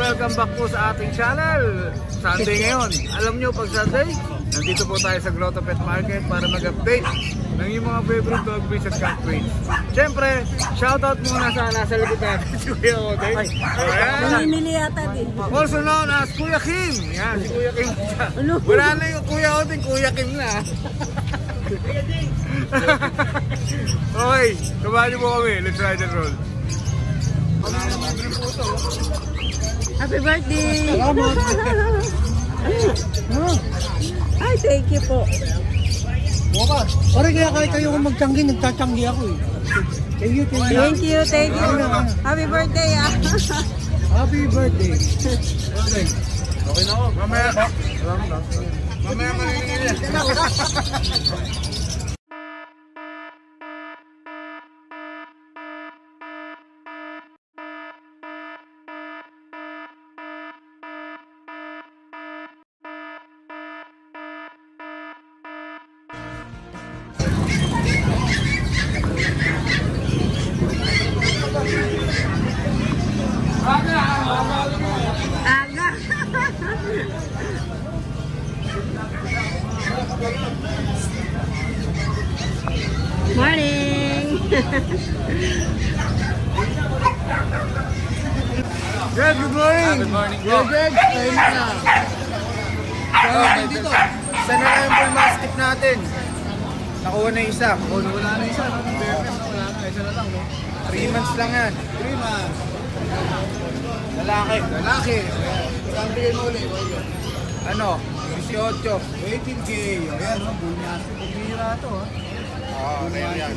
welcome back po sa ating channel. Sunday ngayon. Alam nyo, pag Sunday, nandito po tayo sa Grotto Pet Market para mag-update ng yung mga favorite dog breeds at cat breeds. Siyempre, shoutout muna sa nasa likod natin si Kuya Oden. Namimili yata din. Also known as Kuya Kim. Yan, si Kuya Kim. Wala na yung Kuya Oden, Kuya Kim na. Okay, kumali mo kami. Let's ride and roll. Happy birthday! Ay, thank you po. Parang kaya kayo kung magtanggi, nagtatanggi ako eh. Thank you, thank you. Thank you, thank you. Happy birthday ah. Happy birthday. Okay na ako. Mamaya. Mamaya maninigil. Aga. Morning. Greg, good morning. Good morning po. Greg, tayo na. Dito. Isa na lang yung full mastiff natin. Nakuha na isa. Wala na isa. Wala na. Isa na lang. 3 months lang yan. 3 months. Lalaki. Lalaki. Kambigay mo ulit. Ano? 18. 18K. Ayan, no? Bull mastiff. Bira ito, ha? Oo, yan.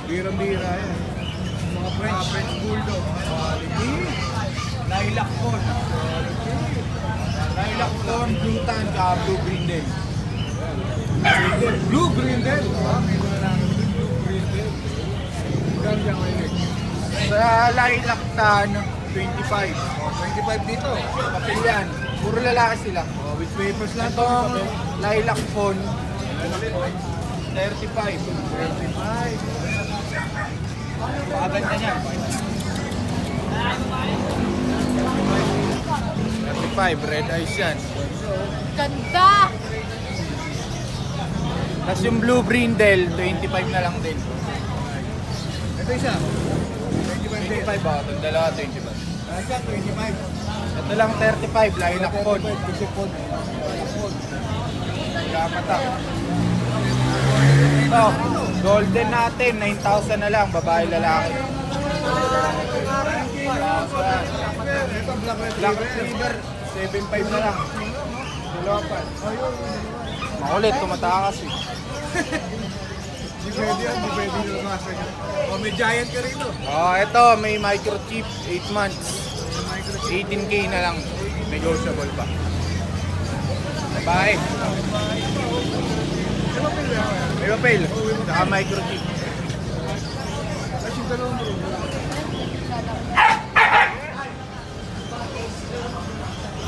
Birang-bira yan. Mga French Bulldog. Quality. Lilac Phone. Lilac Phone, Blue Tan, Blue Brindle. Blue Brindle? May mga lang. Blue Brindle. Ganda kayo. Sa Lilac Tan, 25. 25 dito. Papel yan. Puro lalaki sila. With papers lang. Itong Lilac Phone, 35. 35. Maganda niya. 35, red eyes yan. Ganda! Tapos yung blue brindle, 25 na lang din. Ito isa. 25 ba? Itong dalawa, 25. Ito 25. Ito lang 35, lilac phone. Yamata. Ito, golden natin, 9,000 na lang, babae lalaki. Black River, 7,500 na lang. Dalawa pa. Makulit, tumatakas eh. Di pwede yan, di pwede yung lumasa niya. O, may giant ka rito. Ito, may microchip, 8 months. 18K na lang, negotiable pa. Babae. May papel, saka microchip.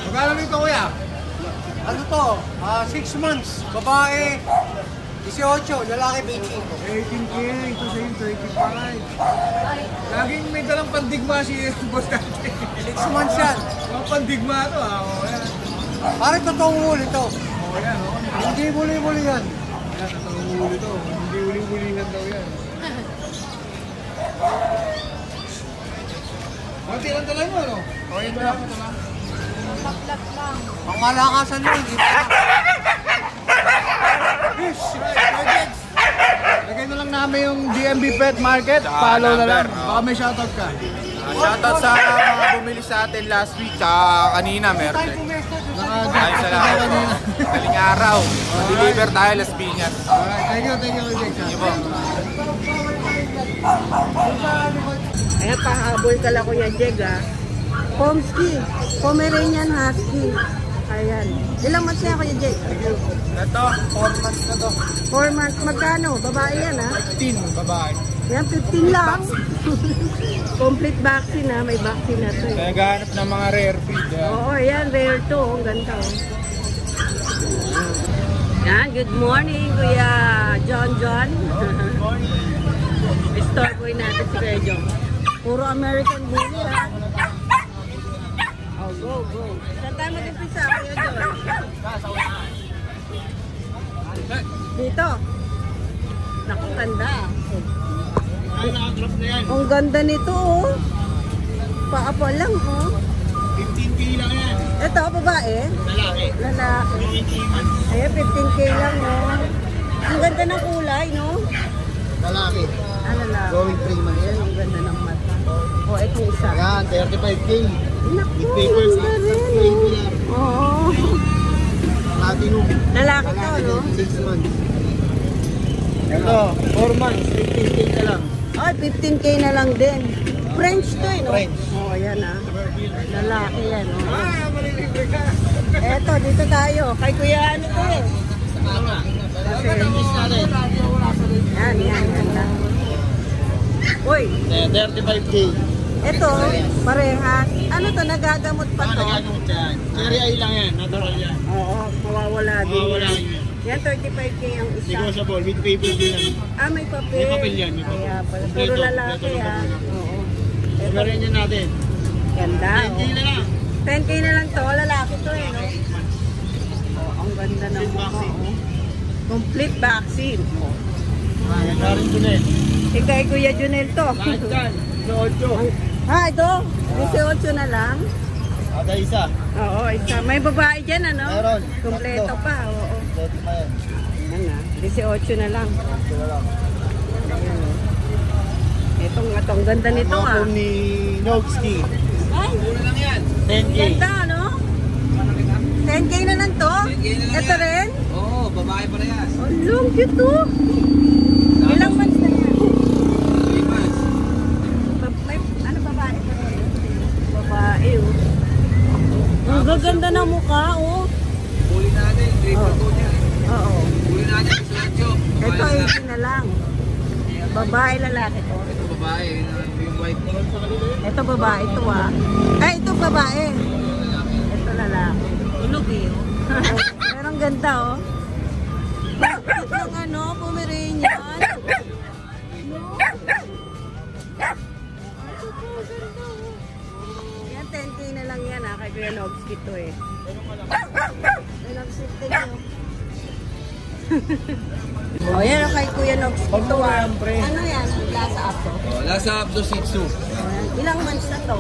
Magkano nito kuya? Ano to? 6 months. Babae, 18, lalaki 18. 18K, ito sa yung 35. Laging may dalang pandigma si boss natin. 6 months yan. Mga pandigma ito ha. O yan. Parang totoong huli to. O yan o. Hindi huli-huli yan. Yan, totoong huli ito. Hindi huli-hulihan daw yan. Kunti lang talaga mo ano? O yan na. Maklap lang. Ang malakasan mo, hindi pa. Lagay na lang namin yung DMB Pet Market. Follow na lang. Baka may shoutout ka. Shoutout sa mga bumili sa atin last week. Tsaka kanina, meron din. Maraming salamat. Galing araw. Deliver tayo Las Piñas. Thank you. Thank you po. Ayan, pahabol ka lang Kuya Jeg ah. Pomsky, Pomeranian Husky. Ayan. Ilang months na Kuya Jeg? Ito, 4 months na to. 4 months. Magkano? Babae yan ha? 15, babae. Yan, 15 lang. Complete vaccine ha. May vaccine na to eh. Naghahanap ng mga rare breed. Oo, yan. Rare to. Ang ganda oh. Yan, good morning Kuya John. Store boy natin si Kuya John. Puro American Bully ha. Go, go. Saan tayo mag-umpisa? Kuya John? Dito. Naku, ganda. Ang ganda nito, oh. Paa pa lang, oh. 15K lang yan. Ito, babae? Lalaki. Lalaki. 15 months. Ayan, 15K lang, oh. Ang ganda ng kulay, no? Lalaki. Ah, lalaki. Going 3 months. Ayan, ang ganda ng mata. Oh, ito isa. Yan, 35K. Naku, With papers, ganda rin, 20 oh. lang. Oo. Platinum. Lalaki to, no? 6 months. Ito, 4 months, 15K na lang. Ay, 15K na lang din. French to, eh, no? French. Oh, ayan, ah. Lalaki yan, oh. Ah, malilibre ka. Eto, dito tayo. Kay Kuya, ano to, eh? Kasi, yan, yan, ganda. Uy, 35K. eto, parehas. Ano to, nagagamot pa to? Nagagamot yan. Cherry eye lang yan, natural yan. Oo, mawawala din. Mawawala rin yan. Yan, 35K ang isa. Negotiable, with papers din yan. Ah, may papel. May papel yan, may papel. Kaya pala, puro Kompleto, lalaki, kompleto ng ah. papel. Oo. Meron yan natin. Ganda, 10K oh. na lang. 10K na lang to, lalaki to, eh, no? Oh, ang ganda ng mukha, oh. Complete vaccine. Oh. Yan na rin dun eh. Ikaw, Kuya Junel to. Lahat yan. 18. Ha, ito? 18 na lang? Ada isa. Oo, isa. May babae dyan, ano? Meron. Kompleto Tatlo. pa, oo. Pwede pa yan. Yan na, 18 na lang. Ito na lang. Ayan, oh. Itong ganda nito, ah. Mga ni Nogski. Ay, 10K. ganda, ano? 10K na lang to? Ito rin? Oo, babae pa na yan. Oh, long cute to. Ilang months na yan? 3 months. May, ano babae pa rin? Babae, oh. Ang gaganda ng mukha, oh. Huli natin, triple coat yan. Oo. Huli natin sa Lancho. Ito, 18 na lang. Babae, lalaki to. Ito babae, yung white. Ito babae to, ah. Ay, ito babae. Ito lalaki. Tulog, eh, oh. Pero ang ganda, oh. Bakit ng ano, Pomeranian? No? Yan, 10K na lang yan, ah. Kay Kuya Nogski to, eh. Kuya Nogski to, eh. Oh, yan, kay Kuya Nogski to, ah. Ano yan? Lasa Apo. Oh, Lhasa Apso Shih Tzu. Ilang months na to?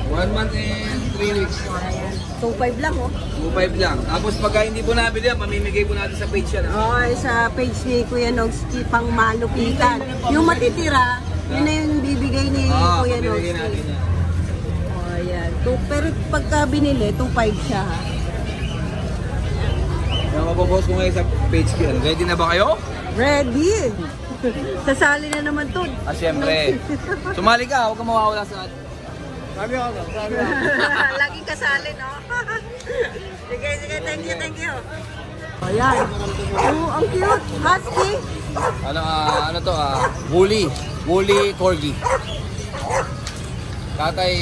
1 month and 3 weeks. Ayan. 2.5 lang, oh. 2.5 lang. Tapos pagka hindi po nabili yan, mamimigay po natin sa page yan. Okay, sa page ni Kuya Nogski, pang malupitan. Yung matitira, yun na yung bibigay ni Oo, Kuya mamimigay Nogski. natin yan. Oh, ayan. Pero pagka binili, 2.5 siya, ha? Yung mababoss ko ngayon sa page ko yan. Ready na ba kayo? Ready! Sasali na naman to. Ah, syempre. Sumali ka, huwag ka mawawala sa atin. Sabi ako, sabi ako. Laging kasali, no? Sige, sige. Thank you, thank you. Ayan. Oh, ang cute. Husky. Ano to Woolly Corgi. Tatay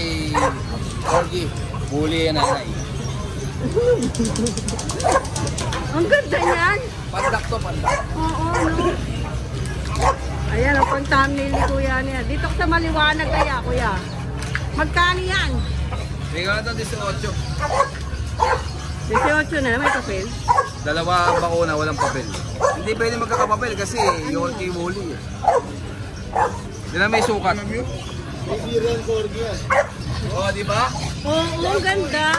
Corgi, Woolly ang nanay. Ang ganda niyan. Pandak to, pandak. Oo, no? Ayan, ang pang-thumbnail ni Kuya niya. Dito ka sa maliwanag kaya, Kuya. Magkano yan? Bigyan na ito 18. 18 na, may papel. Dalawa bakuna, walang papel. Hindi pwede magkakapapel kasi Yorkie Woolly. Hindi na may sukat. Syrian Corgi yan. Oo, di ba? Oo, ang ganda.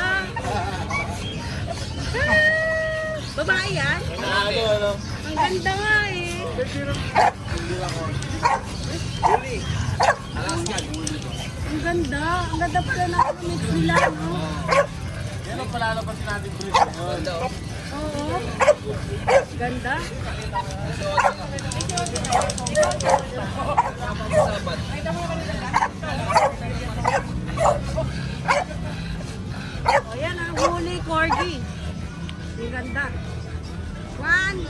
Babae yan? Ano? Ang ganda nga eh. Woolly. Alaskan. Ang ganda. Ang ganda pala ng mix nila, no? Yan ang palalabas natin, bro. Ganda, oh. Oo. Ganda. Sabat. O yan ang Woolly Corgi. Ang ganda. One.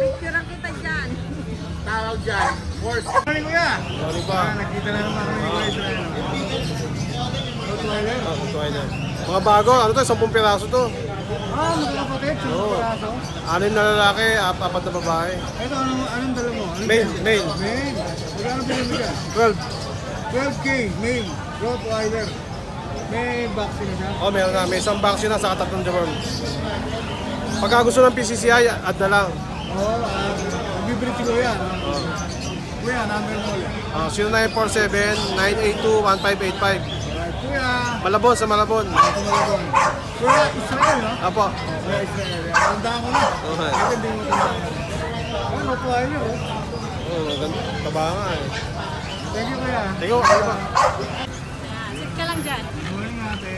Picturean kita dyan. Tawag dyan. Worst. Sorry kuya. Sorry pa. Nakita na naman kami kuya sa Rottweiler. Mga bago, ano to? 10 piraso to. magkakapatid. Oo. 6 na lalaki, 4 na babae. Ito, anong dala mo? Male. Male. Magkano pinili ka? 12. 12K, male. Rottweiler. May vaccine na siya? Oh, meron na. May isang vaccine na sa 3 deworm. Pagka gusto ng PCCI, add na lang. Oo, bibrit ko yan. Kuya, number mo ulit. 0947-982-1585. Kuya, Malabon sa Malabon. Kuya, Israel, no? Apo. Kuya, Israel. Tandaan ko na. Okay. Hindi mo tandaan. Ano, kuha niyo, oh. Oh, maganda. Taba nga eh. Thank you, kuya. Tingnan mo, ano ba? Sit ka lang dyan. Morning, ate.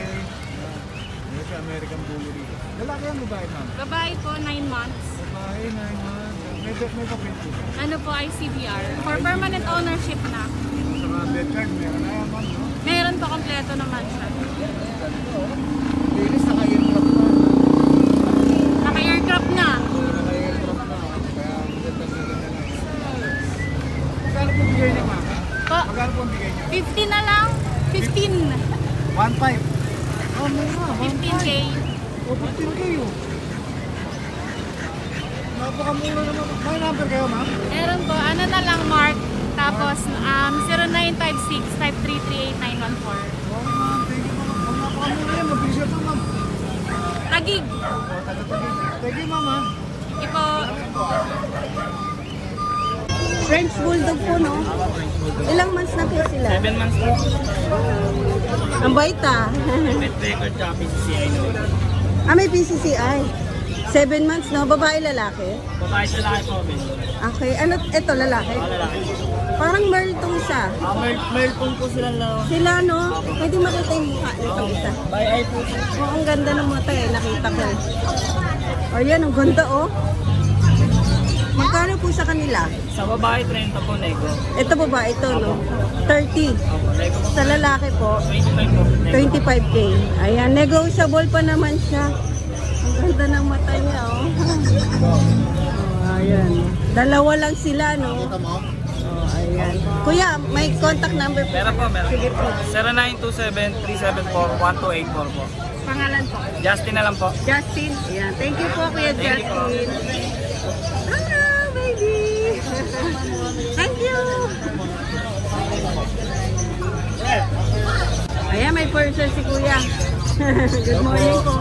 Ano siya, American Bully rito. Lalaki ang babae, ma'am? Babae po, 9 months. Babae, 9 months. May papel po. Ano po, ICBR. For permanent ownership na. Sa mga bed card, meron na yan, ma'am, no? Meron po kompleto naman siya. Linis, naka-aircraft na. Naka-aircraft na. Naka-aircraft na. Kaya, maganda na. Magkano po bigay niya, ma'am? Po, Magkano po bigay niya? 50 na lang. 15. 1.5. Oh, mura. 15K. O, 15 kayo. Napakamura naman. May number kayo, ma'am? Meron po, ano na lang, Mark. Tapos, 0956-5338914. Okay, ma'am. Thank you, ma'am. Ang napakamura yan. Mabilis ito, ma'am. Tagig. Thank you, ma'am, ha? Ipo, French Bulldog po, no? Ilang months na po sila? 7 months po. Ang bait ah. Pet record tsaka PCCI no. May PCCI. 7 months, no? Babae, lalaki? Babae sa laki po, Ben. Okay. Ano, ito, lalaki? Lalaki. Parang Merl tong isa. Melton po sila lang. Sila, no? Pwede makita yung mukha nitong isa. By eye po. Oh, ang ganda ng mata eh. Nakita ko. O yan, ang ganda, oh. Magkano po sa kanila? Sa babae, 30 po, nego. Ito babae ito, no? 30. Opo, nego po. Sa lalaki po, 25 po. Nego. 25K. Ayan, negotiable pa naman siya. Ang ganda ng mata niya, oh. Oh, ayan. Dalawa lang sila, no? Oh, ayan. Kuya, may contact number po. Meron po, meron. Sige po. 0927-374-1284 po. Pangalan po. Justin na lang po. Justin. Ayan. Thank you po, Kuya Thank you po. Justin. Hello, baby. Thank you. Ayan, may person si Kuya. Good morning po.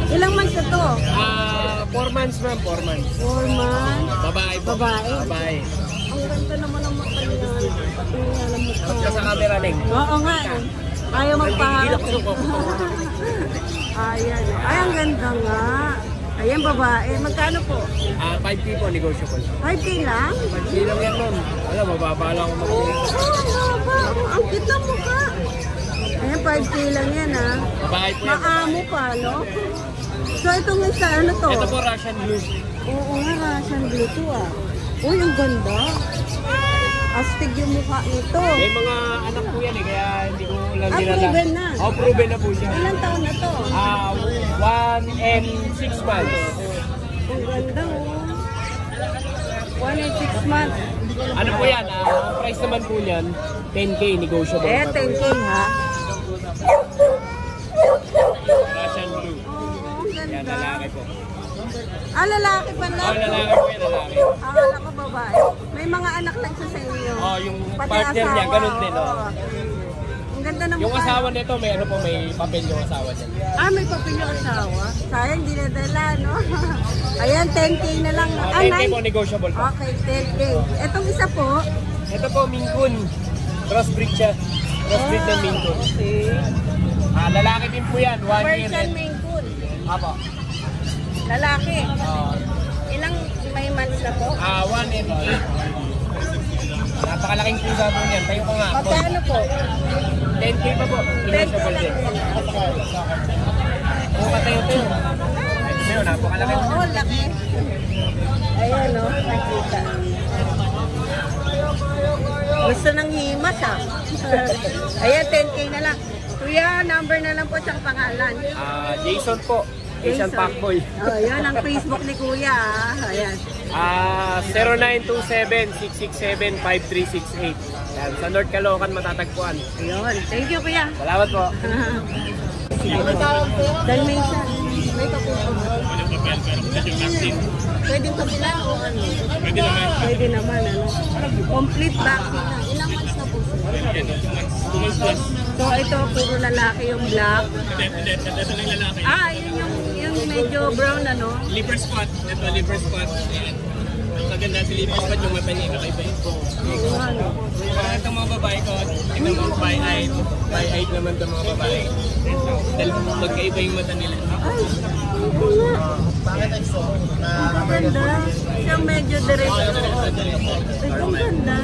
Ilang months na to? 4 months ma'am, 4 months. 4 months. Babae po. Babae. Babae. Ang ganda naman ang mata niya. Tingnan ang mukha. Siya sa camera, Neng. Oo nga eh. Ayaw magpaharap. Ayan. Ay, ang ganda nga. Ayan, babae. Magkano po? 5K po, negotiable. 5K lang? 5K lang yan ma'am. Alam, mababa lang ako mag- Ang cute ng mukha. Ayan, 5K lang yan ha. Babae po yan. Maamo pa, no? So, itong isa, ano to? Ito po, Russian Blue. Oo nga, Russian Blue to ah. Uy, ang ganda. Astig yung mukha nito. May mga anak po yan eh, kaya hindi ko lang dinala. Proven na. Oh, proven na po siya. Ilang taon na to? 1 and 6 months. Ang ganda oh. 1 and 6 months. Ano po yan? Ang price naman po niyan, 10K negotiable. Eh, pa po 10K yan. ha? Russian Blue. Oo, ang Yan, ganda. lalaki po. Lalaki pa lang. Oh, lalaki po yan, lalaki. Akala ko babae. May mga anak lang siya sa inyo. Oh, yung Pati partner niya, asawa, ganun din. oo. Oh. Ang ganda ng Yung mukha. asawa nito, may ano po, may papel yung asawa niya. May papel yung asawa. Sayang, di nadala, no? Ayan, 10K na lang. 10K po negotiable po. Okay, 10K. Etong isa po. Ito po, Maine Coon. Crossbreed siya. Crossbreed ng Maine Coon. Okay. Lalaki din po yan, 1 year. Persian Maine Coon. Apo. Lalaki. Ilang may months na po? 1 and 8. Napakalaking pusa po niyan. Tayo ko nga. Magkano po? 10K pa po. 10K Negotiable lang. din. Oo, katayo po. Ayun, napakalaki. Oo, laki. Ayan, no? Nakita. Gusto ng himas, ah. Ayan, 10K na lang. Kuya, number na lang po siyang pangalan. Jason po. Asian Pacboy. Oh, yan ang Facebook ni Kuya, ah. Ayan. 0927-667-5368. Yan, sa North Caloocan matatagpuan. Ayun. Thank you, Kuya. Salamat po. Dalmatian. May kapuso. Pwede kabila o ano? Pwede naman. Pwede naman, ano? Complete vaccine na. Ilang months na po? 2 months plus. So ito, puro lalaki yung black. Ito lang lalaki. Ah, yun yung medyo brown ano. Liver spot. Ito, liver spot. Ayan. Ang maganda sa liver spot, yung mata niya, kakaiba yun. Parang itong mga babae ko, tingnan mo, bi-eyed. Bi-eyed naman itong mga babae. Dahil magkaiba yung mata nila. Ay, ito nga. Ang ganda. Siyang medyo diretso. Ito ang ganda.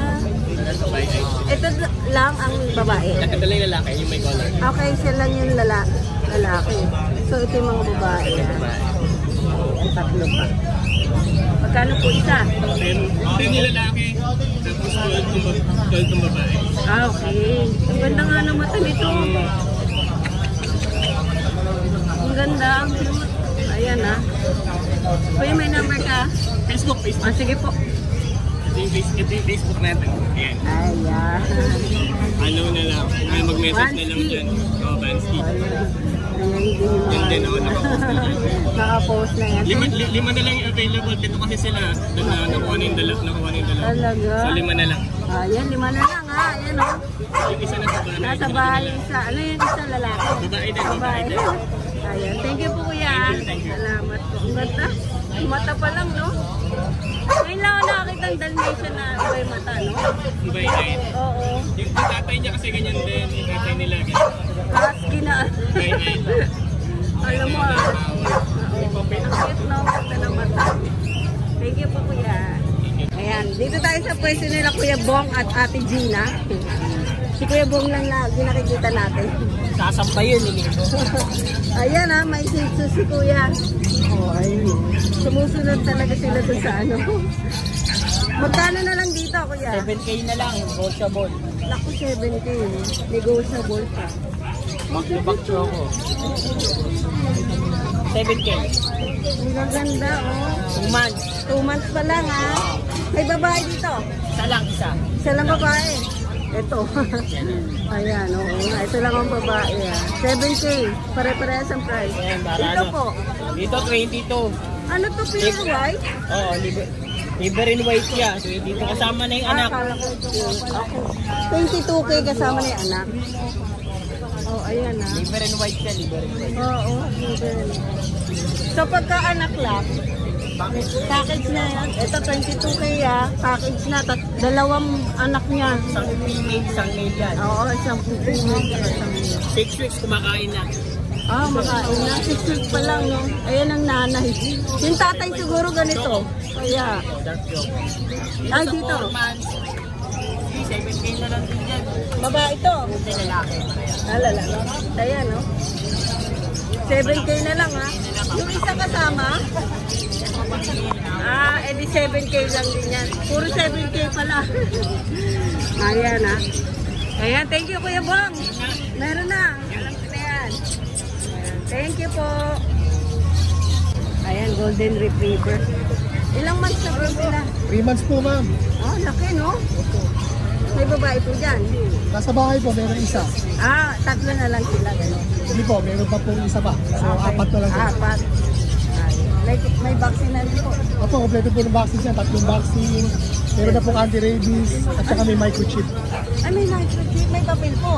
Ito lang ang babae. Ito lang yung lalaki, yung may collar. Okay, siya lang yung lalaki. So ito yung mga babae. Ang tatlo pa. Magkano po isa? 10 yung lalaki, tapos 12 yung babae. Ah, okay. Ang ganda nga ng mata nito. Ang ganda. Ayan ah. Kuya, may number ka? Facebook. Ah, sige po. Ito yung Facebook natin. Ayan. Ayan. Ano na lang, mag-message na lang dyan. Oh, Bansky. Yan din ako nakapost na dyan. Nakapost na yan. Lima na lang yung available. Dito kasi sila, doon na nakuha na yung dalawa. Talaga? So 5 na lang. Ayan, 5 na lang ha. Ayan o. Yung isa na sa bahay. Nasa bahay isa. Ano yung isa lalaki? Babae din, babae din. Ayan. Thank you po kuya. Thank you. Salamat po. Ang ganda. Mata pa lang no? Ngayon lang ako nakakita ng Dalmatian na iba yung mata no? Bye-bye. Oo. Yung tatay niya kasi ganyan din. Yung tatay nila ganyan. Husky na. Bye-bye. Alam mo ah. Oo. Ang cute no? Mata na mata. Thank you po kuya. Ayan. Dito tayo sa pwesto nila Kuya Bong at Ate Gina. Si Kuya Bong lang lagi nakikita natin. Sasampay yun eh. Ayan ha, may sitso si Kuya. Oh, ayun. Sumusunod talaga sila dun sa ano. Magkano na lang dito, Kuya? 7K na lang, negotiable. Naku, 7K. Negotiable pa. Back to ako. 7K. Ang gaganda, oh. 2 months. 2 months pa lang, ha? May babae dito. Isa lang, isa. Isa lang babae. Ito. Ayan, oo. Ito lang ang babae, ha? 7K. Pare-parehas ang price. Ayan, Dito po. Dito, 22. Ano to, pure white? Oo, liver in white siya. So, dito kasama na yung anak. Akala ko ito. Ako. 22K kasama na yung anak. Oh, ayan ha. Liver in white siya, liver in white. Oo, liver. So pagka anak lang, package na yan. Ito 22K ah. Package na. Dalawang anak niya. Isang female, isang male yan. Oo, isang female at isang male. 6 weeks kumakain na. Ah, makain na. 6 weeks pa lang, no? Ayan ang nanay. Yung tatay siguro ganito. Kaya. Dark joke. Ay, dito. 4 months. 7K na lang din yan. Baba ito. Hindi lalaki. Ah, lalaki. Ayan, no? 7K na lang, ha? Yung isa kasama? Ah, edi 7K lang din yan. Puro 7K pala. Ayan, ha? Ayan, thank you, Kuya Bong. Meron na. Alam ko na yan. Ayan, thank you po. Ayan, Golden Retriever. Ilang months na po sila? 3 months po, ma'am. Oh, laki, no? May babae po dyan. Nasa bahay po, meron isa. Ah, 3 na lang sila. Gano'n. Hindi po, meron pa pong isa pa. So, Okay. 4 na lang po. 4. May vaccine na rin po. Opo, kompleto po ng vaccine siya. 3 vaccine. Meron na pong anti-rabies. At saka may microchip. Ay, may microchip. May papel po.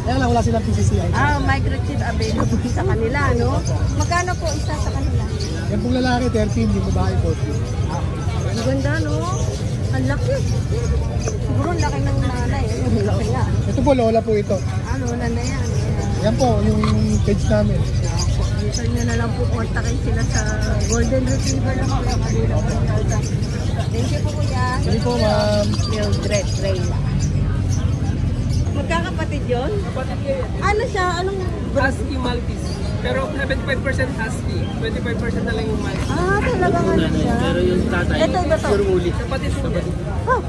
Kaya lang, wala silang PCCI. Ah, microchip available sa kanila, no? Magkano po isa sa kanila? Yan pong lalaki, 13. Yung babae, 14. Ang ganda, no? Ang laki. Siguro ang laki ng nanay. Ang laki nga. Ito po, lola po ito. Ano, wala na yan. Yan po, yung cage namin. Dito nyo na lang po kontakin sila sa Golden Retriever lang po yung kanila po. Thank you po, kuya. Hindi po, ma'am. Mildred Reyla. Magkakapatid yun? Kapatid kayo. Ano siya? Anong... Husky Maltese. Pero 75% Husky. 25% na lang yung Maltese. Ah, talagang ano siya? Pero yung tatay, Ito, iba to. pure woolly. Kapatid po niya. Oh.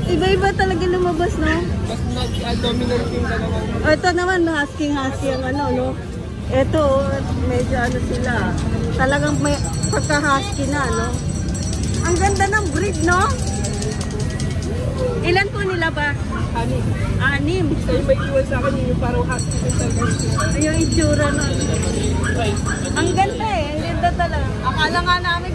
Iba-iba talaga lumabas, no? Mas dominant yung dalawang. Ito naman, husky ang ano, no? Ito, medyo ano sila. Talagang may pagka-husky na, no? Ang ganda ng breed, no? Ilan po nila ba? 6. So yung may iwan sa akin yung parang husky sa talaga. Yung itsura, no? Ang ganda eh. Ang ganda talaga. Akala nga namin.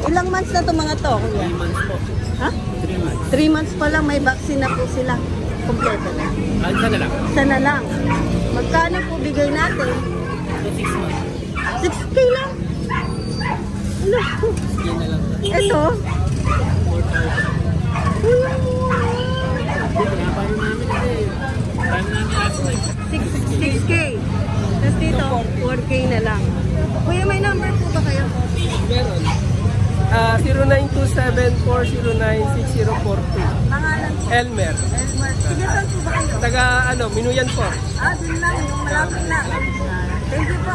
Ilang months na to mga to, kuya? 3 months po. Ha? 3 months. 3 months pa lang, may vaccine na po sila. Kompleto na. Isa na lang. Isa na lang. Magkano po bigay natin? So 6 months. 6K lang. Ano? Yan na lang. Ito? 6K. Tapos dito, 4K na lang. Kuya, may number po ba kayo? Meron. 0927409642. Pangalan po? Elmer. Elmer. Sige, saan po ba kayo? Taga Minuyan po. Dun lang, yung malapit na. Thank you po